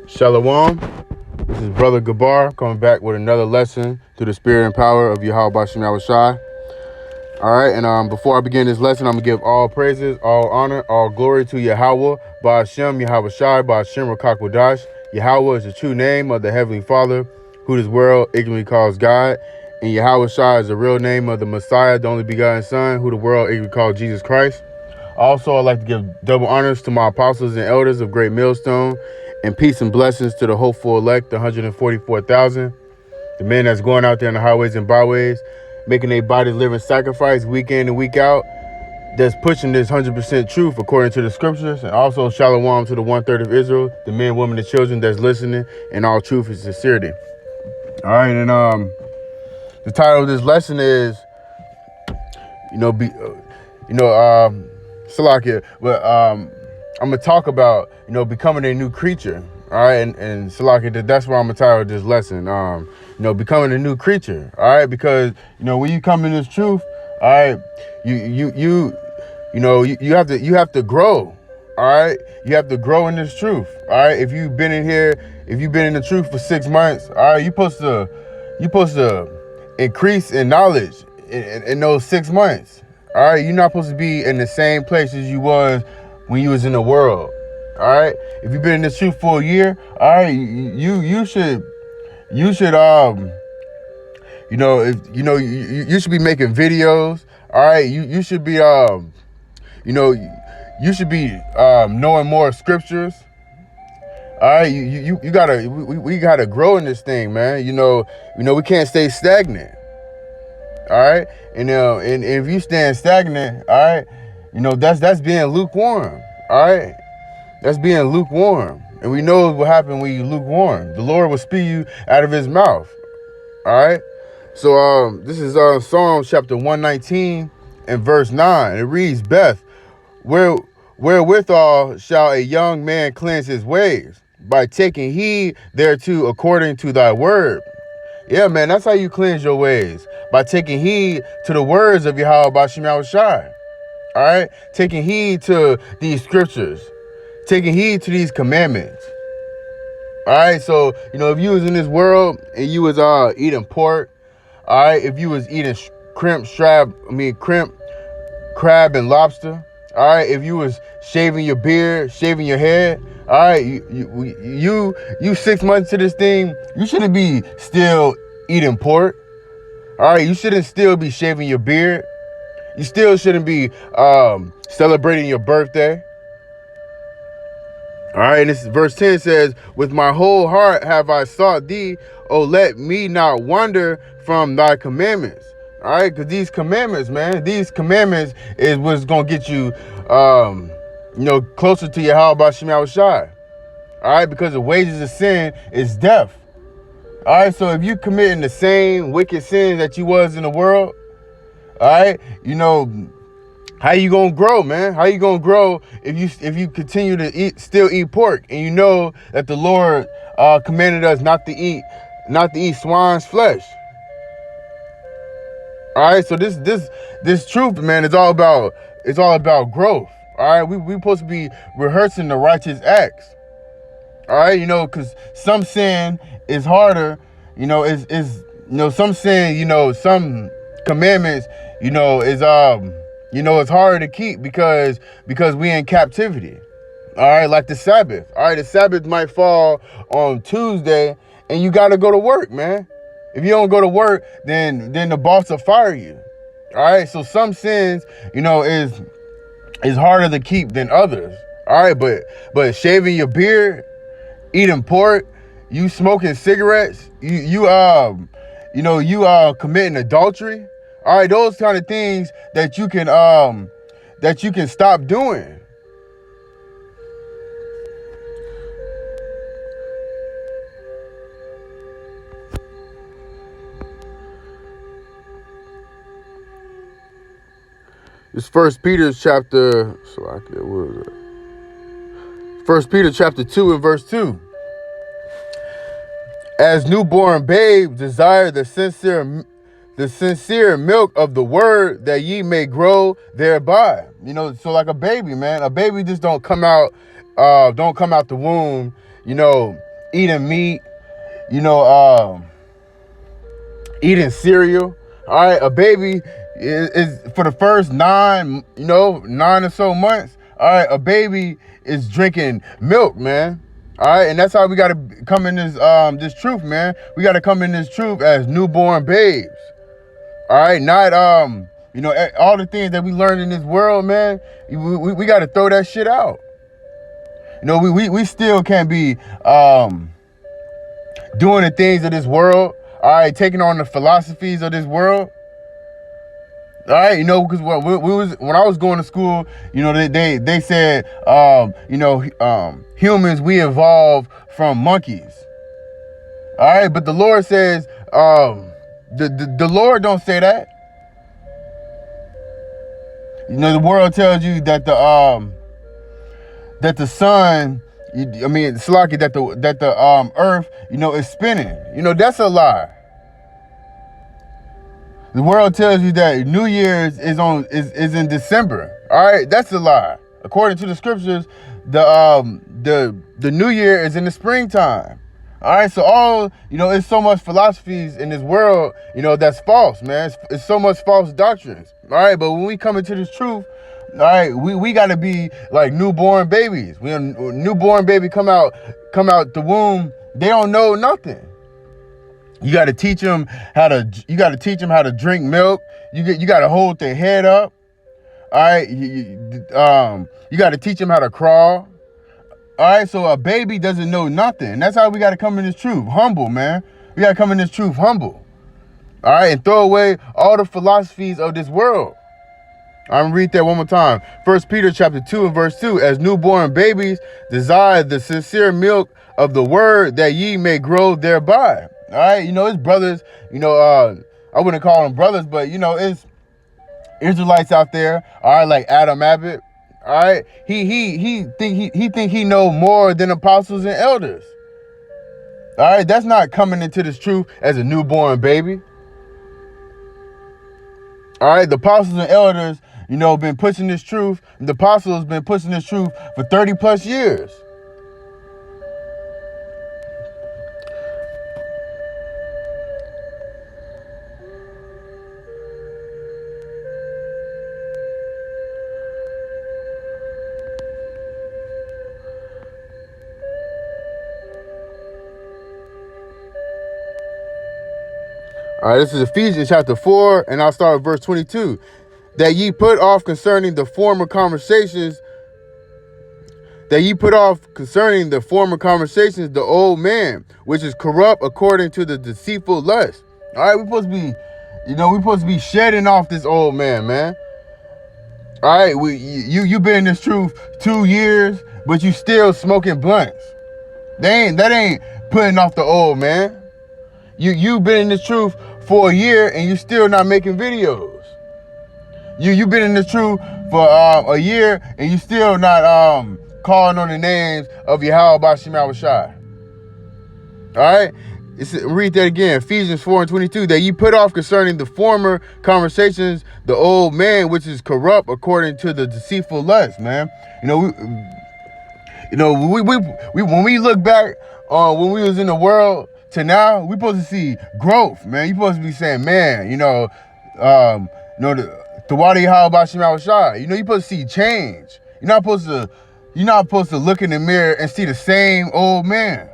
Shalom. This is Brother Gabar coming back with another lesson through the spirit and power of Yahweh Bashem Yahushai. All right, and before I begin this lesson, I'm going to give all praises, all honor, all glory to Yahweh, Bashem Yahushai, Bashem Rakakwadash. Yahweh is the true name of the Heavenly Father, who this world ignorantly calls God. And Yahushai is the real name of the Messiah, the only begotten Son, who the world ignorantly calls Jesus Christ. Also, I'd like to give double honors to my apostles and elders of Great Millstone, and peace and blessings to the hopeful elect, the 144,000, the men that's going out there in the highways and byways, making their body living sacrifice week in and week out, that's pushing this 100% truth according to the scriptures. And also shalom to the 1/3 of Israel, the men, women, and children that's listening, and all truth and sincerity. All right, and the title of this lesson is, Salakia, but I'm gonna talk about becoming a new creature. All right, and Salakia, that's why I'm gonna title this lesson. Becoming a new creature. All right, because when you come in this truth, all right, you have to grow. All right, you have to grow in this truth. All right, if you've been in the truth for 6 months, all right, you're supposed to increase in knowledge in those 6 months. All right, you're not supposed to be in the same place as you was when you was in the world. All right, if you've been in this truth for a year, all right, you should you should be making videos. All right, you should be knowing more scriptures. All right, we gotta grow in this thing, man. We can't stay stagnant. All right, and if you stand stagnant, all right, that's being lukewarm. All right, that's being lukewarm, and we know what happened when you lukewarm. The Lord will spew you out of His mouth. All right, so this is Psalm chapter 119 and verse 9. It reads, "Beth, wherewithal shall a young man cleanse his ways? By taking heed thereto according to thy word." Yeah, man, that's how you cleanse your ways. By taking heed to the words of Yahweh Bashem Yahushai. All right? Taking heed to these scriptures. Taking heed to these commandments. All right? So, if you was in this world and you was eating pork, all right? If you was eating crab and lobster, all right? If you was shaving your beard, shaving your head, all right, you 6 months to this thing, you shouldn't be still eating pork. All right, you shouldn't still be shaving your beard. You still shouldn't be celebrating your birthday. All right, and this verse 10 says, "With my whole heart have I sought thee, O let me not wander from thy commandments." All right, because these commandments, man, is what's going to get you closer to Yahweh Bashem Yahushai. All right, because the wages of sin is death. All right, so if you committing the same wicked sins that you was in the world, all right, how you gonna grow, man? How you gonna grow if you continue to still eat pork, and you know that the Lord commanded us not to eat swine's flesh. All right, so this truth, man, it's all about growth. All right, we supposed to be rehearsing the righteous acts. All right, because some sin is harder. Some sin, some commandments, it's harder to keep because we in captivity. All right, like the Sabbath. All right, the Sabbath might fall on Tuesday, and you got to go to work, man. If you don't go to work, then the boss will fire you. All right, so some sins, is harder to keep than others. All right, but shaving your beard, eating pork, you smoking cigarettes, you committing adultery. All right, those kind of things that you can stop doing. It's First Peter chapter 2 and verse 2. "As newborn babes desire the sincere milk of the word, that ye may grow thereby." So like a baby, man. A baby just don't come out the womb, eating meat, eating cereal. All right, a baby is for the first 9 or so months. All right, a baby is drinking milk, man. All right, and that's how we got to come in this truth, man. We got to come in this truth as newborn babes. All right, not all the things that we learned in this world, man. We got to throw that shit out. We still can't be doing the things of this world. All right, taking on the philosophies of this world. All right, because when I was going to school, they said, humans, we evolved from monkeys. All right, but the Lord says, the Lord don't say that. The world tells you that the sun, Slaki, that the earth, is spinning. That's a lie. The world tells you that New Year's is in December. All right, that's a lie. According to the scriptures, the New Year is in the springtime. All right, so it's so much philosophies in this world, that's false, man. It's so much false doctrines. All right, but when we come into this truth, all right, we got to be like newborn babies. When a newborn baby come out the womb, they don't know nothing. You got to teach them how to drink milk. You got to hold their head up. All right, you got to teach them how to crawl. All right, so a baby doesn't know nothing. That's how we got to come in this truth, humble, man. We got to come in this truth humble. All right, and throw away all the philosophies of this world. I'm gonna read that one more time. 1 Peter chapter 2 and verse 2. As newborn babies, desire the sincere milk of the word, that ye may grow thereby. All right, it's brothers. I wouldn't call them brothers, but it's Israelites out there. All right, like Adam Abbott. All right, he think he know more than apostles and elders. All right, that's not coming into this truth as a newborn baby. All right, the apostles and elders, been pushing this truth. The apostles been pushing this truth for 30 plus years. All right, this is Ephesians chapter 4, and I'll start with verse 22. That ye put off concerning the former conversations, the old man, which is corrupt according to the deceitful lust. All right, we're supposed to be shedding off this old man, man. All right, you been in this truth 2 years, but you still smoking blunts. That ain't putting off the old man. You been in this truth for a year and you still not making videos. You been in the truth for a year and you still not calling on the names of Yahweh Bashim Yahushai. All right, read that again. Ephesians 4 and 22. That ye put off concerning the former conversations the old man, which is corrupt according to the deceitful lust. Man, when we look back on when we was in the world to now, we supposed to see growth, man. You supposed to be saying, man, the Tawadi Halabashim Yahushai. You supposed to see change. You're not supposed to look in the mirror and see the same old man.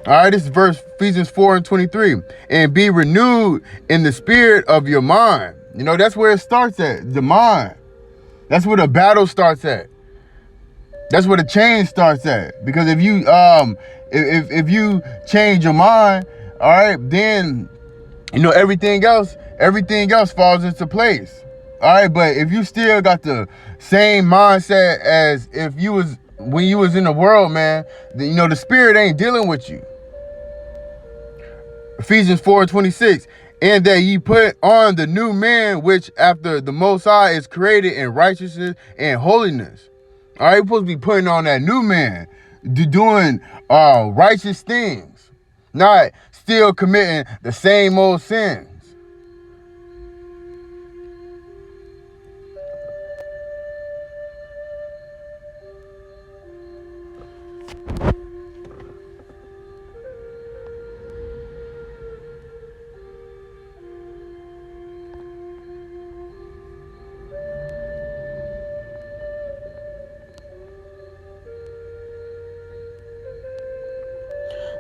All right, this is Ephesians 4 and 23. And be renewed in the spirit of your mind. That's where it starts at, the mind. That's where the battle starts at. That's where the change starts at. Because if you if you change your mind, all right, then everything else falls into place. All right, but if you still got the same mindset as if you was when you was in the world, man, then, the spirit ain't dealing with you. Ephesians 4 and 26. And that ye put on the new man, which after the Most High is created in righteousness and holiness. All right, you're supposed to be putting on that new man, doing righteous things, not still committing the same old sins.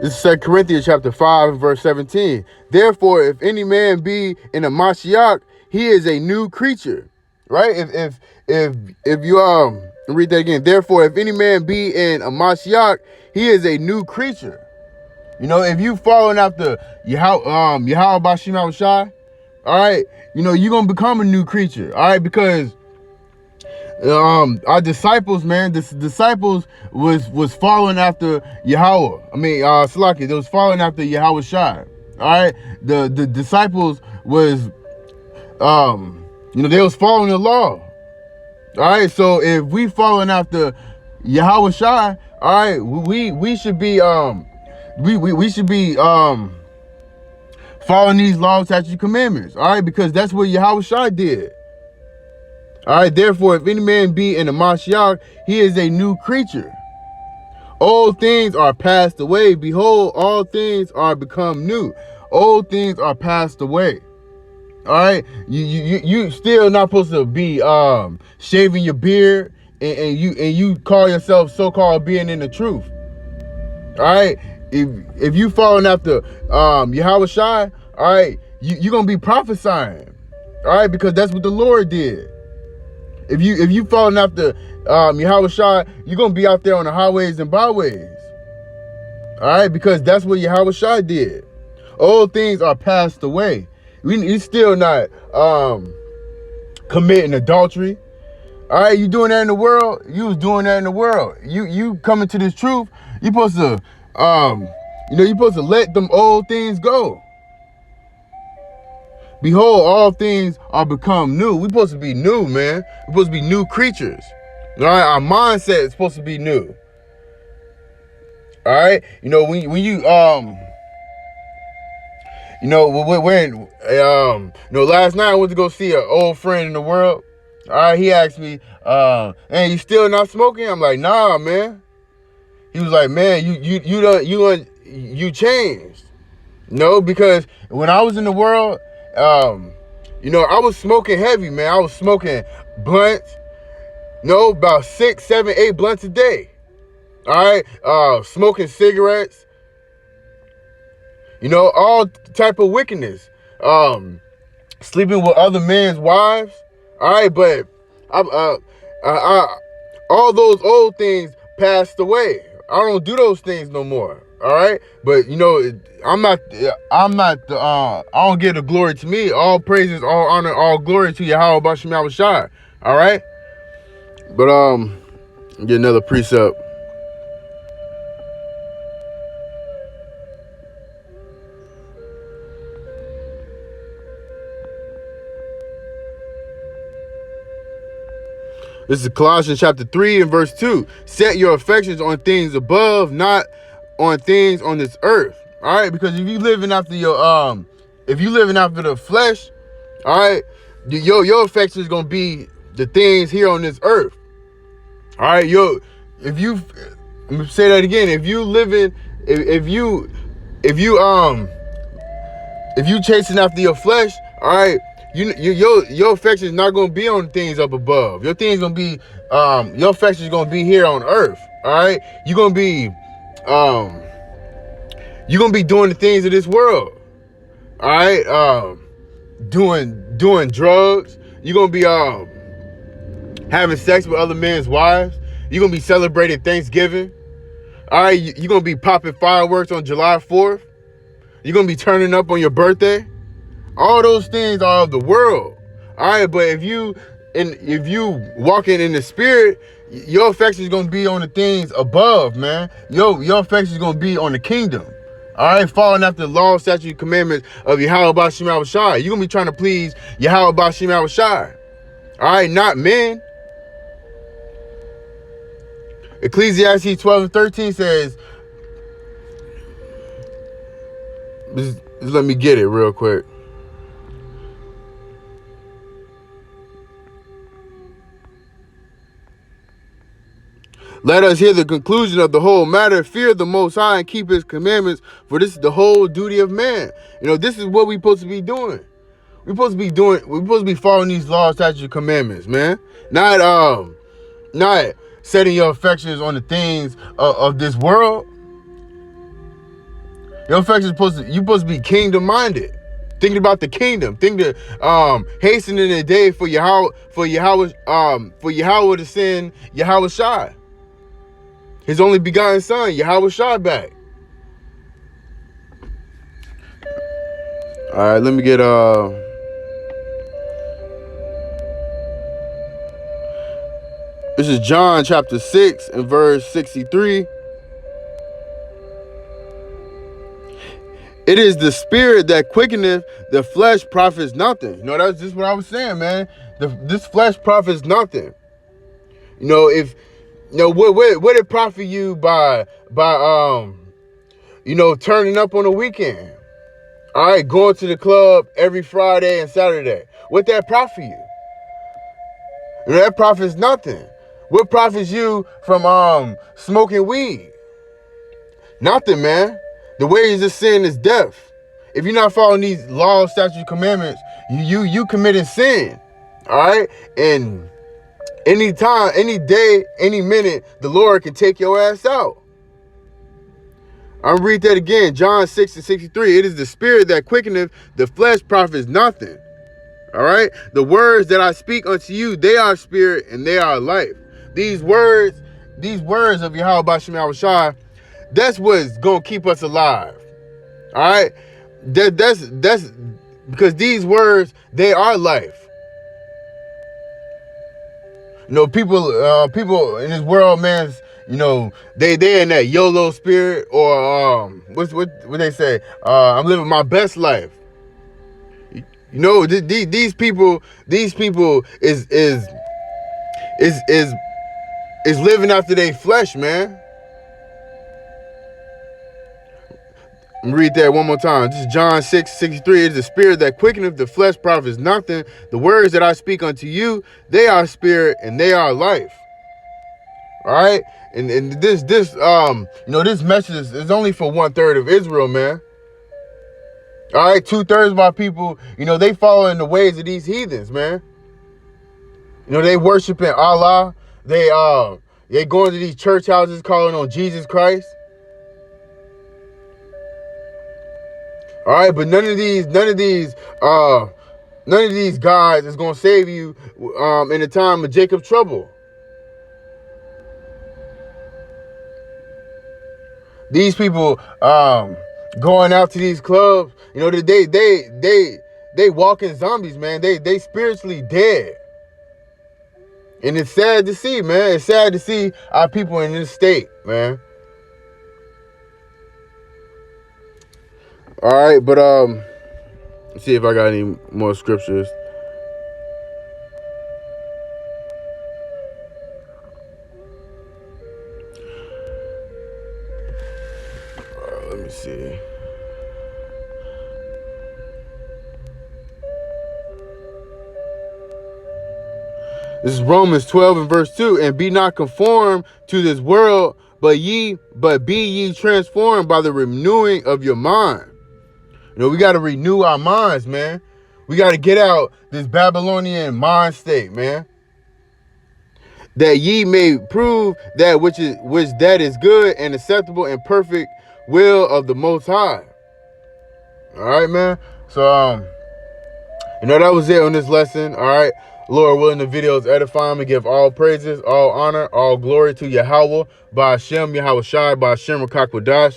This is 2 Corinthians chapter 5, verse 17. Therefore, if any man be in a Mashiach, he is a new creature. Right? If you read that again. Therefore, if any man be in a Mashiach, he is a new creature. You know, if you following after Yahweh Bashim Yahushai, all right, you know, you're gonna become a new creature, all right, because our disciples, man, the disciples was following after Yahweh. I mean, Salaki, they was following after Yahweh Shai. All right, the disciples was, you know, they was following the law. All right, so if we following after Yahweh Shai, all right, we should be we should be following these laws, statutes, commandments. All right, because that's what Yahweh Shai did. All right, therefore, if any man be in the Mashiach, he is a new creature. Old things are passed away. Behold, all things are become new. Old things are passed away. All right, you still not supposed to be shaving your beard and you call yourself so-called being in the truth. All right, if you following after Yahweh Shai, all right, you're gonna be prophesying. All right, because that's what the Lord did. If you following after Yahweh Shai, you're gonna be out there on the highways and byways. All right, because that's what Yahweh Shai did. Old things are passed away. You still not committing adultery. All right, you doing that in the world. You was doing that in the world. You coming to this truth. You supposed to you know, you supposed to let them old things go. Behold, all things are become new. We're supposed to be new, man. We're supposed to be new creatures. All right, our mindset is supposed to be new. All right, you know, when you you know, when you know, last night I went to go see an old friend in the world. All right, he asked me, "Hey, you still not smoking?" I'm like, "Nah, man." He was like, "Man, you changed." No, because when I was in the world, you know, I was smoking heavy, man. I was smoking blunts. No, about 6, 7, 8 blunts a day. All right, smoking cigarettes. You know, all type of wickedness. Sleeping with other men's wives. All right, but all those old things passed away. I don't do those things no more. All right, but you know, I don't give the glory to me. All praises, all honor, all glory to Yahweh Bashim Yahushai. All right, but get another precept. This is Colossians chapter 3 and verse 2. Set your affections on things above, not on things on this earth. All right, because if you living after your if you living after the flesh, all right, your affection is gonna be the things here on this earth. All right, let me say that again. If you living, if you chasing after your flesh, all right, your affection is not gonna be on things up above. Your things gonna be your affection is gonna be here on earth. All right, you're gonna be doing the things of this world. All right, doing drugs. You're gonna be having sex with other men's wives. You're gonna be celebrating Thanksgiving. All right, you're gonna be popping fireworks on July 4th. You're gonna be turning up on your birthday. All those things are of the world. All right, but if you walking in the spirit, your affection is gonna be on the things above, man. Your affection is gonna be on the kingdom. All right, following after the law, statute, commandments of Yahweh Bashim Yahushai. You're gonna be trying to please Yahweh Bashim Yahushai. All right, not men. Ecclesiastes 12 and 13 says, just let me get it real quick. Let us hear the conclusion of the whole matter. Fear the Most High and keep His commandments, for this is the whole duty of man. You know, this is what we're supposed to be doing. We're supposed to be following these laws, statutes, and commandments, man. Not setting your affections on the things of this world. Your affections you supposed to be kingdom minded, thinking about the kingdom, thinking to hastening the day for Yahweh to send Yahweh Shai, his only begotten son, Yahweh Shai, back. All right, let me get this is John chapter 6 and verse 63. It is the spirit that quickeneth, the flesh profits nothing. You know, that's just what I was saying, man. This flesh profits nothing. You know, if you know what it profit you by you know, turning up on the weekend. All right, going to the club every Friday and Saturday. What that profit you? You know, that profits nothing. What profits you from smoking weed? Nothing, man. The wages of sin is death. If you're not following these laws, statutes, commandments, you committing sin. All right? And any time, any day, any minute, the Lord can take your ass out. I'm gonna read that again. John 6 and 63. It is the spirit that quickeneth, the flesh profits nothing. All right? The words that I speak unto you, they are spirit and they are life. These words of Yahweh Bashem Yahushua, that's what's gonna keep us alive. All right, that's because these words, they are life. You know, people in this world, man, you know, they in that YOLO spirit, or what they say, I'm living my best life. You know, these people is living after their flesh, man. I'm gonna read that one more time. This is John 6, 63. It is the spirit that quickeneth, the flesh profits nothing. The words that I speak unto you, they are spirit and they are life. All right? And this you know, this message is only for 1/3 of Israel, man. All right, 2/3 of our people, you know, they follow in the ways of these heathens, man. You know, they worshiping Allah. They going to these church houses calling on Jesus Christ. All right, but none of these guys is gonna save you in the time of Jacob's trouble. These people going out to these clubs, you know, they walking zombies, man. They spiritually dead. And it's sad to see, man. It's sad to see our people in this state, man. All right, but let's see if I got any more scriptures. Let me see. This is Romans 12 and verse 2. And be not conformed to this world, but be ye transformed by the renewing of your mind. You know, we got to renew our minds, man. We got to get out this Babylonian mind state, man. That ye may prove that which that is good and acceptable and perfect will of the Most High. All right, man. So, you know, that was it on this lesson. All right. Lord willing, the video is edifying. We give all praises, all honor, all glory to Yahweh, by Hashem, Yahweh Shai, by Hashem, Rakakwadash.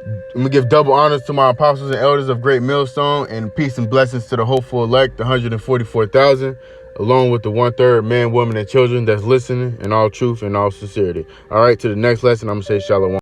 I'm going to give double honors to my apostles and elders of Great Millstone, and peace and blessings to the hopeful elect, the 144,000, along with the 1/3 man, women, and children that's listening in all truth and all sincerity. All right, to the next lesson, I'm going to say shalom.